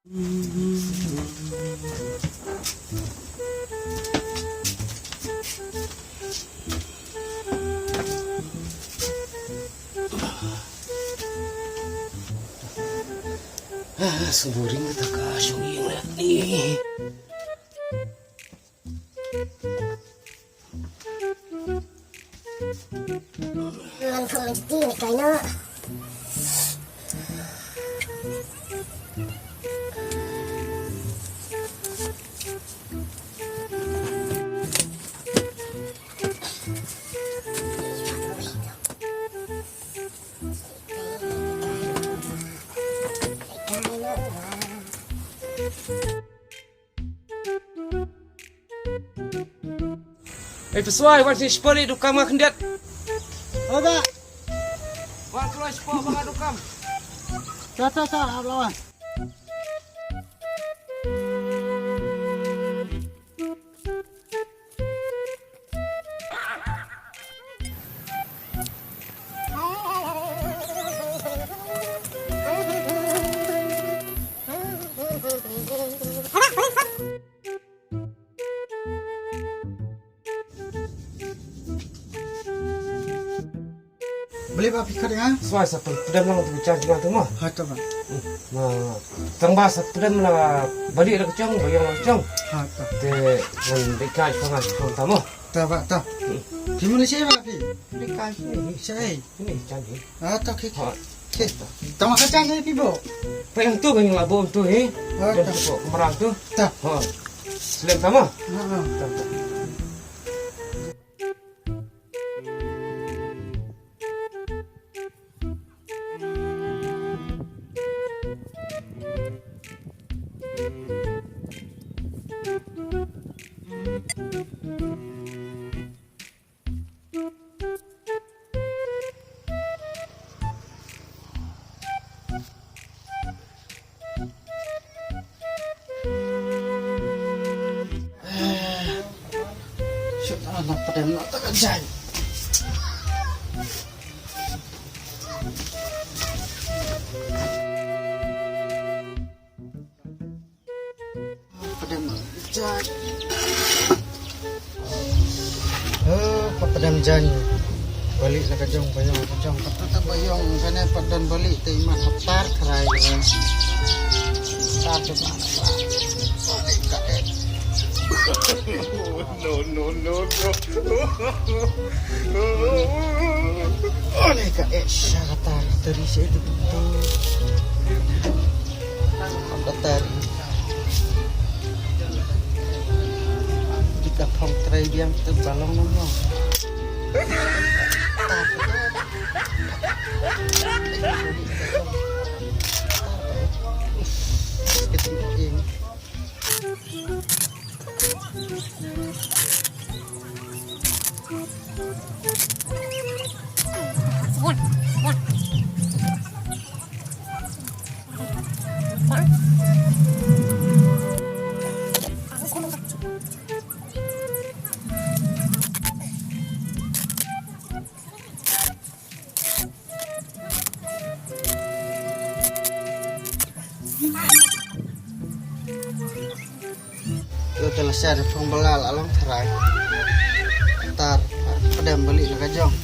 Semburing kita kasih ingat nih. Langsung mesti nih kayaknya. Pessoal, vai se expor aí do cam a kendat. Oda, Vai keluar expor bang do cam. sa lawan. Beli apa pikir ya? Suai satu pedam lang tu bicara dengan tu mah. Hata ba. Nah, tang bahasa pedam lah balik dah kecong, bayang lah kecong. Hata. Te ngan dekat pangas kong tamu. Ta ba ta. Di Malaysia ba pi? Dekat ni, Sai. ini cantik. Hata ke. Ha, Ke. Tama kacang ni pi bo. yang tu bayang lah bom tu eh. Ha Dan ta. tu kemerang tu. Ta. Ha. Selain tamu. Ha. Tak. Syuk anak pada nak tak kerja. Pada nak kerja. Padam jan. Balik lah kajong bayong kajong. Kata bayong kana padan balik te iman hatar kerai. Tak tu mana. Balik kae. No. Oleh kae syarata dari situ tu. Tari. Jika pong tray yang terbalong namo. Itu telah share pembelal along terai. Tar pedam beli ke kajong.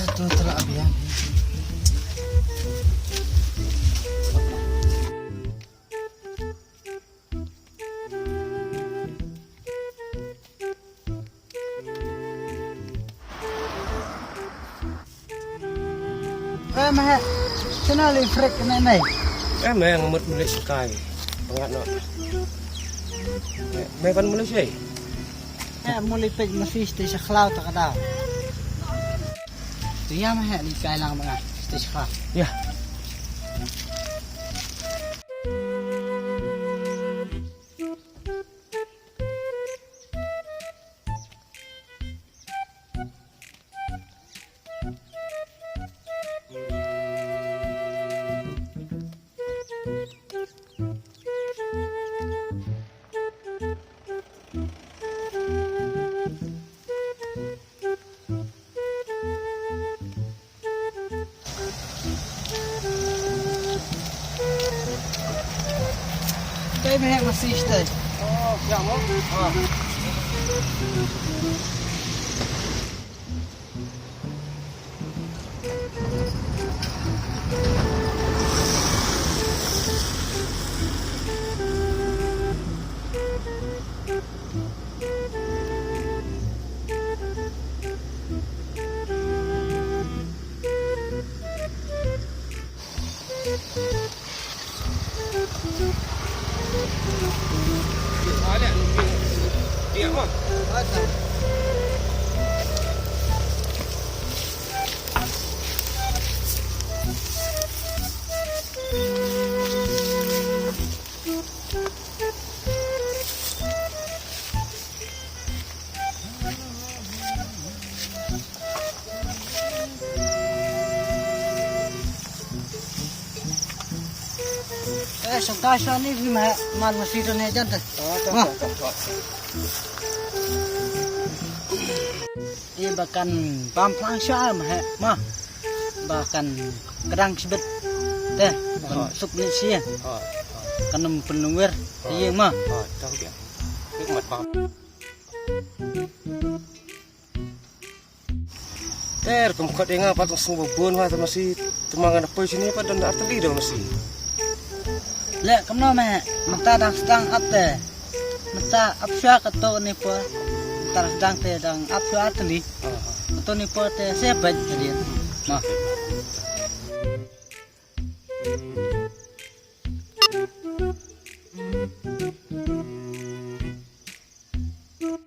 Itu telah abian. Mah, sana li frek nenai. Memang ngemut mulut sekai. Pengat nak. Memang mulut sih. Mulai pej masih stage khlau tak ada. Tu ya mah li kai lang mga stage khlau. Ya. Tay meh masih stay. Oh, ya mo. Ah. Ada dia mah. Ada. Sangkasa ni mal masih ni jantan. Wah. Ia bahkan pampang syam mah bahkan kadang sebet teh sup ni sia. Kanum penungwer iya mah. Tahu dia. Nước mật bò. Ter kumkat ingat patong semua bun mah masih temangan apa sini apa dan arteli dah masih. Lek kemana meh mata dang sedang ate mata apsya kato ni po mata sedang te dang apsya ateli kato ni po te sebat jadi mah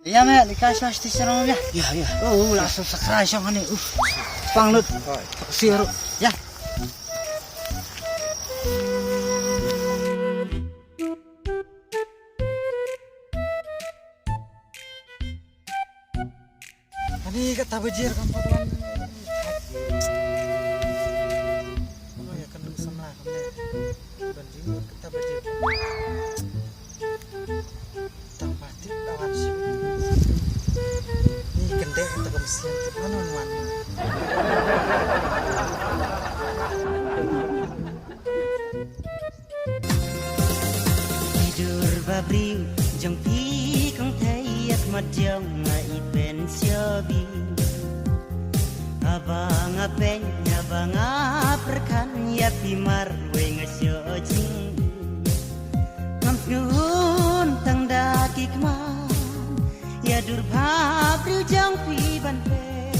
ya meh dikasih pasti serong ya Ya. oh langsung sekali syang ni panglut siru ya. Ani kata bajir kan patuan. Oh ya kan sama kan. Banjir kata bajir. Tang pati lawan sih. Ni gende kata kemisian mana wan. Tidur babri jeng pi kong thayak mat jeng ngai pen siobi abang apen abang aperkan ya pimar we ngasyo jing kampiun tang daki kman ya dur babri jeng pi ban pen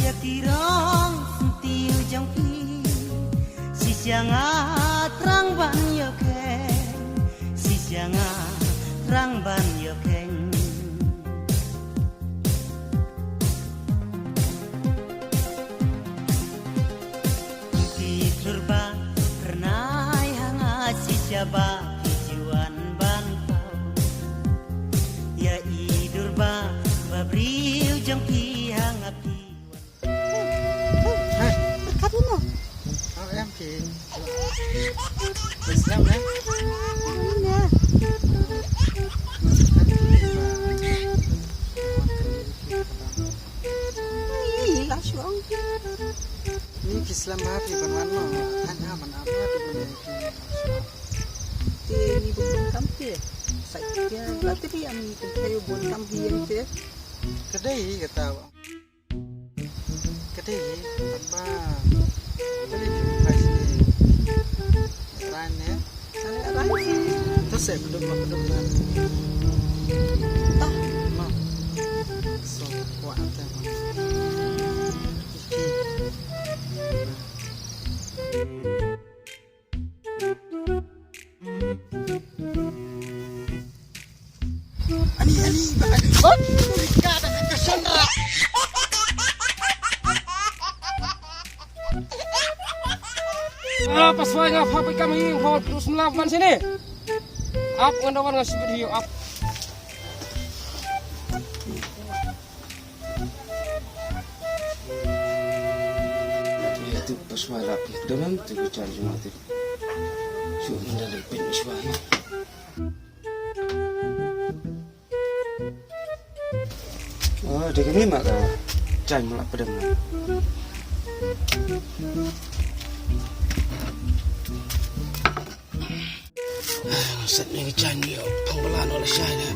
ya kirong sentiu jeng pi sisyang atrang ban yo ken sisyang atrang ban yo ken Turba pernah hangat siapa tujuan bantau ya idurba babri ujang pihang api Kamu mau? Oh em thì Islam ya. Langsung. Ni Islam hafi banwan mo hanya apa tu boleh. Ni bukan kampi. Saya berarti dia ni kayu bukan kampi yang tu. Kedai kata. Kedai tanpa boleh jumpa sini. Rane. Saya rasa Terus saya kedua. tak Mau. So kuat tak. Ani, oh, kata kesandra. Pas wae ngapa kami hot terus melawan sini. Up ngandawan ngasih video up. Itu pas wae rapi. Dengan tu cari mati. Syuk mendalam pen iswahi. Oh, dia ni mak cai melak pedang. Set ni kecan ni pangbelan oleh syai dah.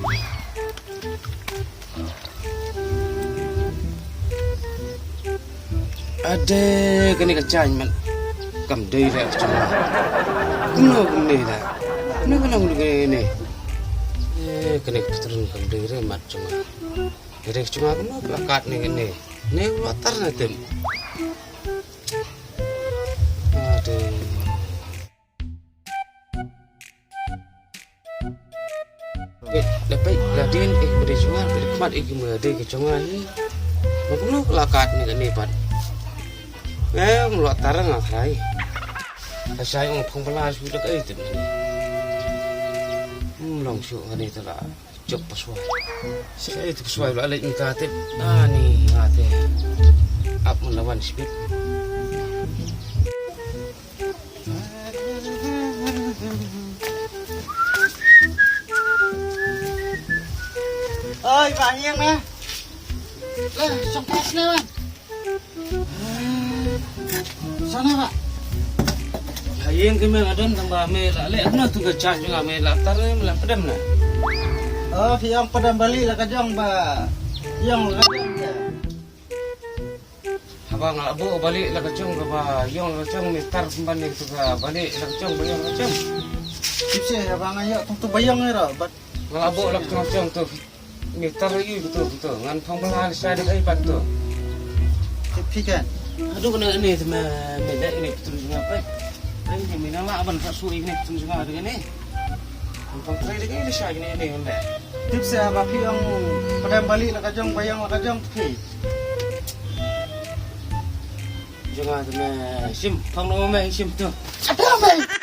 Ada kini kecan man. Kam dei dah cuma. Kuno ni dah. Kuno ni. Kini keturun kam dei dah mat cuma. Kini cuma kuno plakat ni kini. Ni watar nanti. Ada. Dapat ladin beri cuma beri kemat merde ke cuma ni. Maknanya kelakat ni kan ni pat. Meluat tarang akrai. Saya orang pengbelas sudah ke itu ni. Langsung kan itu lah. Cok paswai. Saya itu paswai lah lagi ingkatip. Ni ngate. Up melawan speed. Ơi, bà Hiên nè. Lên, xong cách nè bạn. Sao nè bạn? Hiên cái mẹ ada tambah mẹ lah lek kena tu kecan juga mẹ lah tar ni lah pedam lah. Thì ông padam balik lah kajong ba. Yang lah kajong dia. Abang lah bu balik lah kacang ke bah, yang lah kacang ni tar semban ni tu ke balik lah kacang bayang kacang. Tipsi abang ayo tu bayang ni ro. Bat Lah bu lah kacang tu. Ni tar lagi betul. Ngan pangbelan saya dah ipat tu. tipi kan. Aduh kena ni tu mẹ lek ni betul juga apa. Ini mina lah abang tak suai ni betul juga dengan ni. Pang try lagi ni saya ni mẹ. Tipsi abang yang padam balik lah kajong bayang lah kajong tipi. Jangan tu mẹ sim pang nama mẹ sim tu. Ada meh.